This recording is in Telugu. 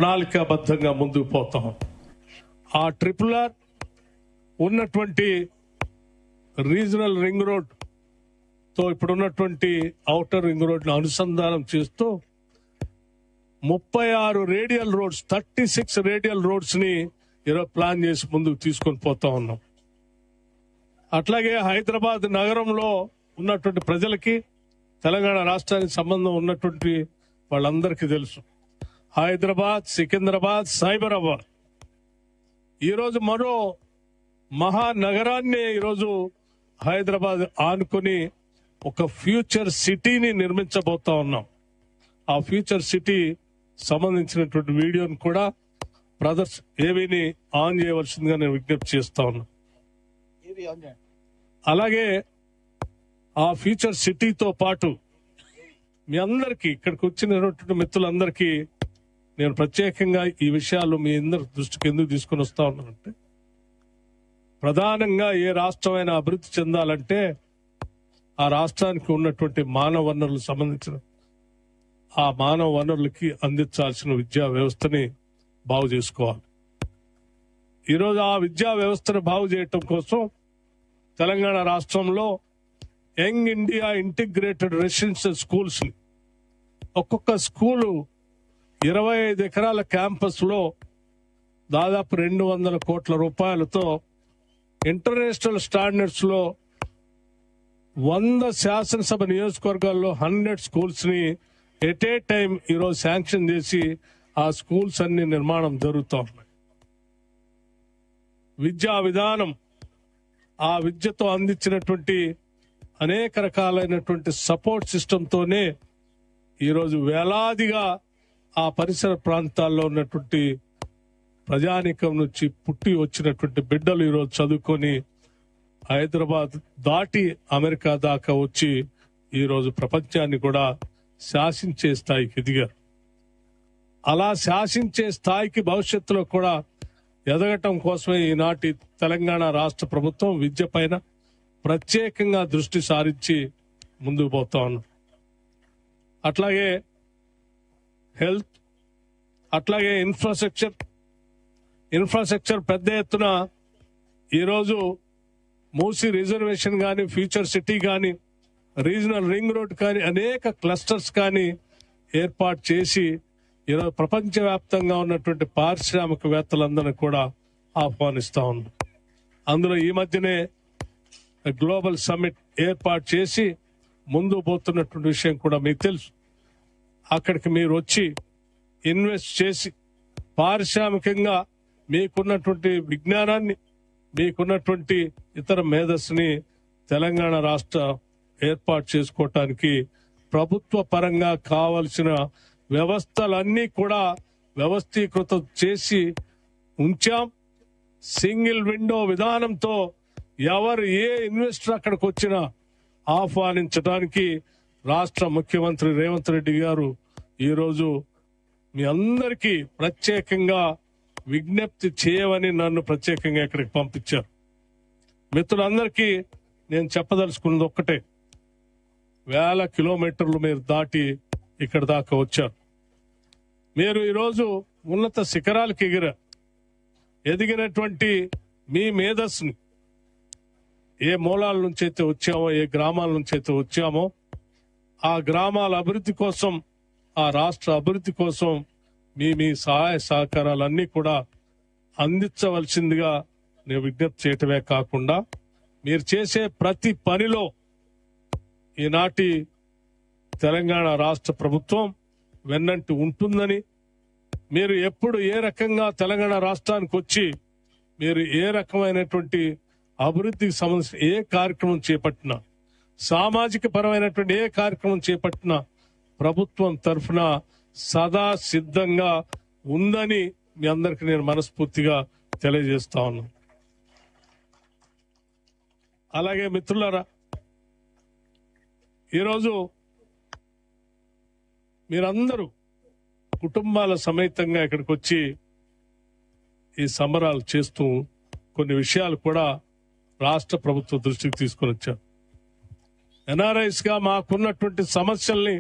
ప్రణాళికాబద్ధంగా ముందుకు పోతాం. ఆ RRR ఉన్నటువంటి రీజనల్ రింగ్ రోడ్ తో ఇప్పుడున్నటువంటి ఔటర్ రింగ్ రోడ్ ను అనుసంధానం చేస్తూ 36 రేడియల్ రోడ్స్ 36 రేడియల్ రోడ్స్ ని ఈరోజు ప్లాన్ చేసి ముందుకు తీసుకొని పోతా ఉన్నాం. అట్లాగే హైదరాబాద్ నగరంలో ఉన్నటువంటి ప్రజలకి తెలంగాణ రాష్ట్రానికి సంబంధం ఉన్నటువంటి వాళ్ళందరికీ తెలుసు, హైదరాబాద్, సికింద్రాబాద్, సైబరాబాద్ ఈరోజు మరో మహానగరాన్ని ఈరోజు హైదరాబాద్ ఆనుకొని ఒక ఫ్యూచర్ సిటీని నిర్మించబోతా ఉన్నాం. ఆ ఫ్యూచర్ సిటీ సంబంధించినటువంటి వీడియోని కూడా బ్రదర్స్ ఏవీని ఆన్ చేయవలసిందిగా నేను విజ్ఞప్తి చేస్తా ఉన్నా. అలాగే ఆ ఫ్యూచర్ సిటీతో పాటు మీ అందరికీ ఇక్కడికి వచ్చినటువంటి మిత్రులందరికీ నేను ప్రత్యేకంగా ఈ విషయాలు మీ అందరి దృష్టికి ఎందుకు తీసుకుని వస్తా ఉన్నానంటే, ప్రధానంగా ఏ రాష్ట్రమైనా అభివృద్ధి చెందాలంటే ఆ రాష్ట్రానికి ఉన్నటువంటి మానవ వనరులకు సంబంధించిన ఆ మానవ వనరులకి అందించాల్సిన విద్యా వ్యవస్థని బాగు చేసుకోవాలి. ఈరోజు ఆ విద్యా వ్యవస్థను బాగు చేయటం కోసం తెలంగాణ రాష్ట్రంలో young India integrated residential schools ని ఒక్కొక్క స్కూలు 25 ఎకరాల క్యాంపస్ లో దాదాపు 200 కోట్ల రూపాయలతో ఇంటర్నేషనల్ స్టాండర్డ్స్ లో 100 శాసనసభ నియోజకవర్గాల్లో 100 స్కూల్స్ ని ఎట్ ఏ టైం ఈరోజు శాంక్షన్ చేసి ఆ స్కూల్స్ అన్ని నిర్మాణం జరుగుతూ ఉన్నాయి. విద్యా విధానం, ఆ విద్యతో అందించినటువంటి అనేక రకాలైనటువంటి సపోర్ట్ సిస్టమ్ తోనే ఈరోజు వేలాదిగా ఆ పరిసర ప్రాంతాల్లో ఉన్నటువంటి ప్రజానీకం నుంచి పుట్టి వచ్చినటువంటి బిడ్డలు ఈరోజు చదువుకొని హైదరాబాద్ దాటి అమెరికా దాకా వచ్చి ఈరోజు ప్రపంచాన్ని కూడా శాసించే స్థాయికి ఎదిగారు. అలా శాసించే స్థాయికి భవిష్యత్తులో కూడా ఎదగటం కోసమే ఈనాటి తెలంగాణ రాష్ట్ర ప్రభుత్వం విద్య పైన ప్రత్యేకంగా దృష్టి సారించి ముందుకు పోతా ఉన్నాం. అట్లాగే హెల్త్, అట్లాగే ఇన్ఫ్రాస్ట్రక్చర్ పెద్ద ఎత్తున ఈరోజు మూసీ రిజర్వేషన్ కానీ, ఫ్యూచర్ సిటీ కానీ, రీజనల్ రింగ్ రోడ్ కానీ, అనేక క్లస్టర్స్ కానీ ఏర్పాటు చేసి ఈరోజు ప్రపంచవ్యాప్తంగా ఉన్నటువంటి పారిశ్రామికవేత్తలందరినీ కూడా ఆహ్వానిస్తా ఉన్నాం. అందులో ఈ మధ్యనే గ్లోబల్ సమ్మిట్ ఏర్పాటు చేసి ముందు పోతున్నటువంటి విషయం కూడా మీకు తెలుసు. అక్కడికి మీరు వచ్చి ఇన్వెస్ట్ చేసి పారిశ్రామికంగా మీకున్నటువంటి విజ్ఞానాన్ని, మీకున్నటువంటి ఇతర మేధస్సుని తెలంగాణ రాష్ట్ర ఏర్పాటు చేసుకోవటానికి ప్రభుత్వ పరంగా కావలసిన వ్యవస్థలన్నీ కూడా వ్యవస్థీకృతం చేసి ఉంచాం. సింగిల్ విండో విధానంతో ఎవరు ఏ ఇన్వెస్టర్ అక్కడికి వచ్చినా ఆహ్వానించడానికి రాష్ట్ర ముఖ్యమంత్రి రేవంత్ రెడ్డి గారు ఈరోజు మీ అందరికీ ప్రత్యేకంగా విజ్ఞప్తి చేయమని నన్ను ప్రత్యేకంగా ఇక్కడికి పంపించారు. మిత్రులందరికీ నేను చెప్పదలుచుకున్నది ఒక్కటే, 1000 కిలోమీటర్లు మీరు దాటి ఇక్కడ దాకా వచ్చారు. మీరు ఈరోజు ఉన్నత శిఖరాలకు ఎదిగినటువంటి మీ మేధస్సుని ఏ మూలాల నుంచి అయితే వచ్చామో, ఏ గ్రామాల నుంచి అయితే వచ్చామో, ఆ గ్రామాల అభివృద్ధి కోసం, ఆ రాష్ట్ర అభివృద్ధి కోసం మీ సహాయ సహకారాలన్నీ కూడా అందించవలసిందిగా నేను విజ్ఞప్తి చేయటమే కాకుండా, మీరు చేసే ప్రతి పనిలో ఈనాటి తెలంగాణ రాష్ట్ర ప్రభుత్వం వెన్నంటి ఉంటుందని, మీరు ఎప్పుడు ఏ రకంగా తెలంగాణ రాష్ట్రానికి వచ్చి మీరు ఏ రకమైనటువంటి అభివృద్ధికి సంబంధించిన ఏ కార్యక్రమం చేపట్టినా, సామాజిక పరమైనటువంటి ఏ కార్యక్రమం చేపట్టినా ప్రభుత్వం తరఫున సదా సిద్ధంగా ఉందని మీ అందరికీ నేను మనస్ఫూర్తిగా తెలియజేస్తా ఉన్నాను. అలాగే మిత్రులారా, ఈరోజు మీరందరూ కుటుంబాల సమేతంగా ఇక్కడికి వచ్చి ఈ సంబరాలు చేస్తూ కొన్ని విషయాలు కూడా రాష్ట్ర ప్రభుత్వ దృష్టికి తీసుకొని వచ్చారు. ఎన్ఆర్ఐస్ గా మాకున్నటువంటి సమస్యల్ని